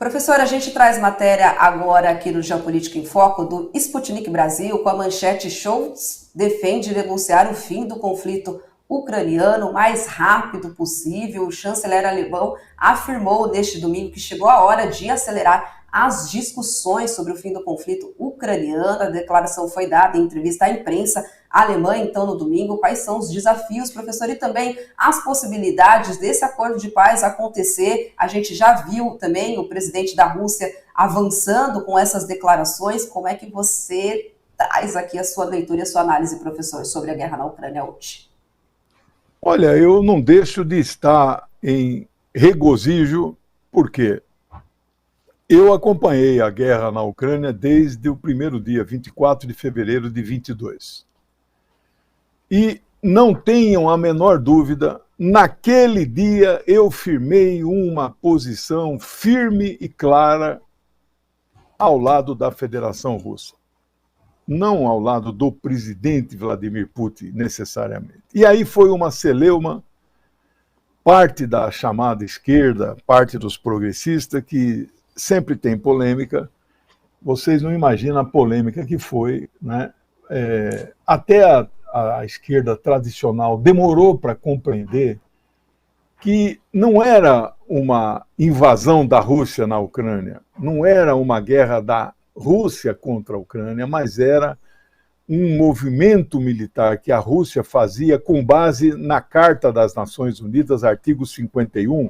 Professor, a gente traz matéria agora aqui no Geopolítica em Foco do Sputnik Brasil com a manchete: Scholz defende negociar o fim do conflito ucraniano o mais rápido possível. O chanceler alemão afirmou neste domingo que chegou a hora de acelerar as discussões sobre o fim do conflito ucraniano. A declaração foi dada em entrevista à imprensa alemã, então, no domingo. Quais são os desafios, professor, e também as possibilidades desse acordo de paz acontecer? A gente já viu também o presidente da Rússia avançando com essas declarações. Como é que você traz aqui a sua leitura e a sua análise, professor, sobre a guerra na Ucrânia hoje? Olha, eu não deixo de estar em regozijo, porque eu acompanhei a guerra na Ucrânia desde o primeiro dia, 24 de fevereiro de 22. E não tenham a menor dúvida, naquele dia eu firmei uma posição firme e clara ao lado da Federação Russa. Não ao lado do presidente Vladimir Putin, necessariamente. E aí foi uma celeuma, parte da chamada esquerda, parte dos progressistas, que sempre tem polêmica. Vocês não imaginam a polêmica que foi, né? Até a esquerda tradicional demorou para compreender que não era uma invasão da Rússia na Ucrânia, não era uma guerra da Rússia contra a Ucrânia, mas era um movimento militar que a Rússia fazia com base na Carta das Nações Unidas, artigo 51,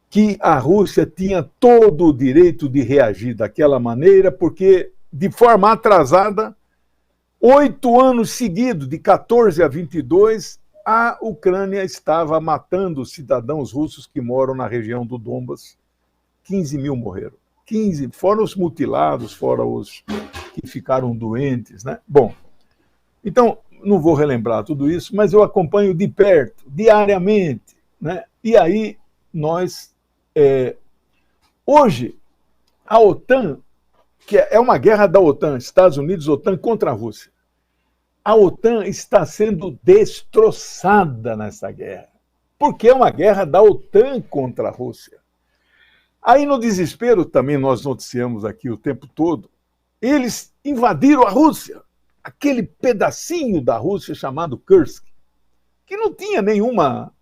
que a Rússia tinha todo o direito de reagir daquela maneira, porque, de forma atrasada, 8 anos seguidos, de 14 a 22, a Ucrânia estava matando cidadãos russos que moram na região do Donbas. 15 mil morreram. 15, fora os mutilados, fora os que ficaram doentes, né? Bom, então, não vou relembrar tudo isso, mas eu acompanho de perto, diariamente, né? E aí, nós... hoje, a OTAN, que é uma guerra da OTAN, Estados Unidos, OTAN contra a Rússia, a OTAN está sendo destroçada nessa guerra, porque é uma guerra da OTAN contra a Rússia. Aí, no desespero, também nós noticiamos aqui o tempo todo, eles invadiram a Rússia, aquele pedacinho da Rússia chamado Kursk, que não tinha nenhuma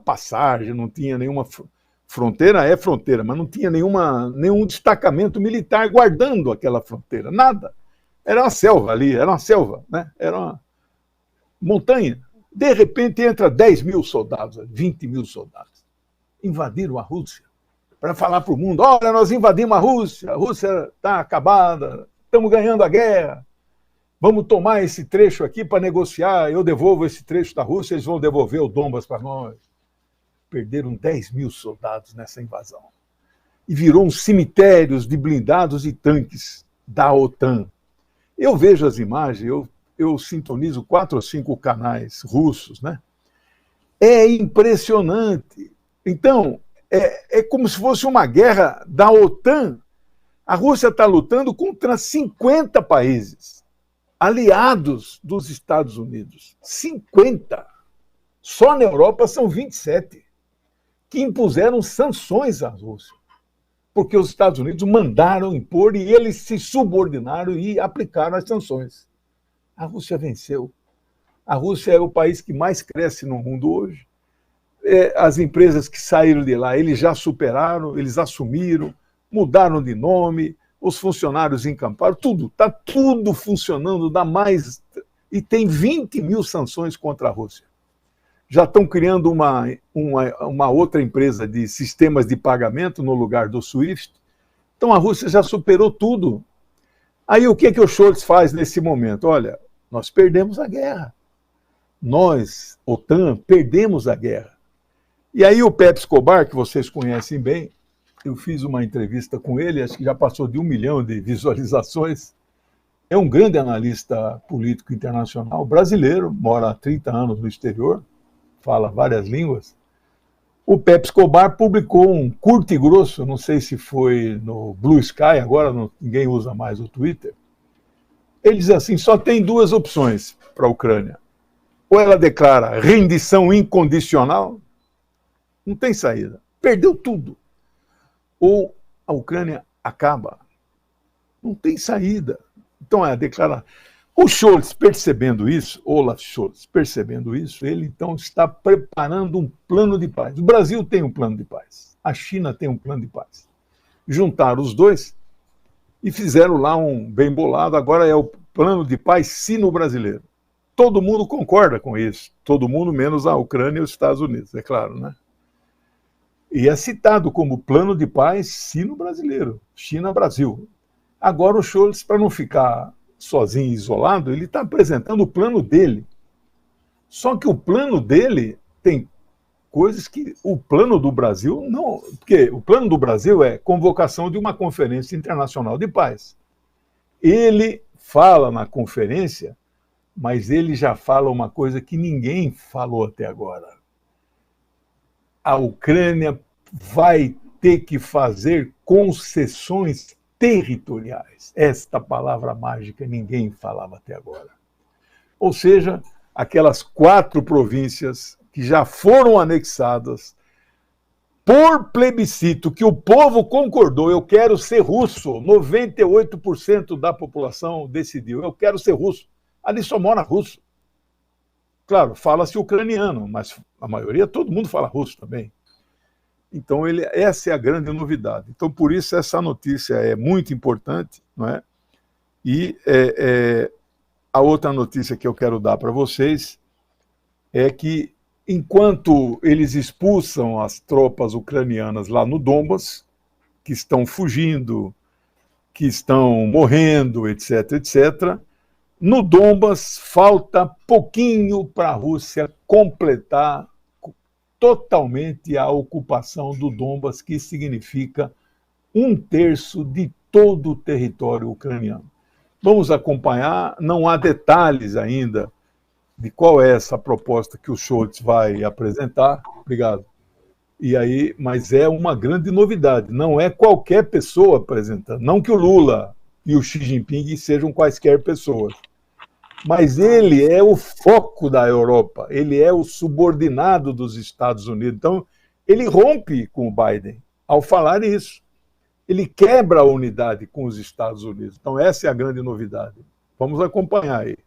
passagem, não tinha nenhuma fronteira, mas não tinha nenhum destacamento militar guardando aquela fronteira, nada. Era uma selva ali, né? Era uma montanha. De repente entra 10 mil soldados, 20 mil soldados. Invadiram a Rússia para falar para o mundo: olha, nós invadimos a Rússia está acabada, estamos ganhando a guerra, vamos tomar esse trecho aqui para negociar, eu devolvo esse trecho da Rússia, eles vão devolver o Donbas para nós. Perderam 10 mil soldados nessa invasão. E virou um cemitério de blindados e tanques da OTAN. Eu vejo as imagens, eu sintonizo 4 ou 5 canais russos, né? É impressionante. Então, é como se fosse uma guerra da OTAN. A Rússia está lutando contra 50 países aliados dos Estados Unidos. 50. Só na Europa são 27, que impuseram sanções à Rússia, porque os Estados Unidos mandaram impor e eles se subordinaram e aplicaram as sanções. A Rússia venceu. A Rússia é o país que mais cresce no mundo hoje. As empresas que saíram de lá, eles já superaram, eles assumiram, mudaram de nome, os funcionários encamparam, está tudo funcionando, dá mais... E tem 20 mil sanções contra a Rússia. Já estão criando uma outra empresa de sistemas de pagamento no lugar do SWIFT. Então a Rússia já superou tudo. Aí o que o Scholz faz nesse momento? Olha, nós perdemos a guerra. Nós, OTAN, perdemos a guerra. E aí o Pepe Escobar, que vocês conhecem bem, eu fiz uma entrevista com ele, acho que já passou de 1 milhão de visualizações. É um grande analista político internacional, brasileiro, mora há 30 anos no exterior, fala várias línguas. O Pepe Escobar publicou um curto e grosso, não sei se foi no Blue Sky, agora ninguém usa mais o Twitter. Ele diz assim: só tem 2 opções para a Ucrânia. Ou ela declara rendição incondicional, não tem saída, perdeu tudo. ou a Ucrânia acaba. Não tem saída. Então, é a declaração. O Scholz, percebendo isso, Olaf Scholz, percebendo isso, ele então está preparando um plano de paz. O Brasil tem um plano de paz. A China tem um plano de paz. Juntaram os dois e fizeram lá um bem bolado. Agora é o plano de paz sino-brasileiro. Todo mundo concorda com isso. Todo mundo, menos a Ucrânia e os Estados Unidos, é claro, né? E é citado como plano de paz sino-brasileiro, China-Brasil. Agora o Scholz, para não ficar sozinho e isolado, ele está apresentando o plano dele. Só que o plano dele tem coisas que o plano do Brasil não... Porque o plano do Brasil é convocação de uma conferência internacional de paz. Ele fala na conferência, mas ele já fala uma coisa que ninguém falou até agora. A Ucrânia vai ter que fazer concessões territoriais. Esta palavra mágica ninguém falava até agora. Ou seja, aquelas 4 províncias que já foram anexadas por plebiscito, que o povo concordou, eu quero ser russo, 98% da população decidiu, eu quero ser russo. Ali só mora russo. Claro, fala-se ucraniano, mas a maioria, todo mundo fala russo também. Então, essa é a grande novidade. Então, por isso, essa notícia é muito importante, não é? E a outra notícia que eu quero dar para vocês é que, enquanto eles expulsam as tropas ucranianas lá no Donbas, que estão fugindo, que estão morrendo, etc., etc., no Donbas falta pouquinho para a Rússia completar totalmente a ocupação do Donbas, que significa 1/3 de todo o território ucraniano. Vamos acompanhar, não há detalhes ainda de qual é essa proposta que o Scholz vai apresentar. Obrigado. E aí, mas é uma grande novidade, não é qualquer pessoa apresentando, não que o Lula e o Xi Jinping sejam quaisquer pessoas. Mas ele é o foco da Europa, ele é o subordinado dos Estados Unidos. Então, ele rompe com o Biden ao falar isso. Ele quebra a unidade com os Estados Unidos. Então, essa é a grande novidade. Vamos acompanhar aí.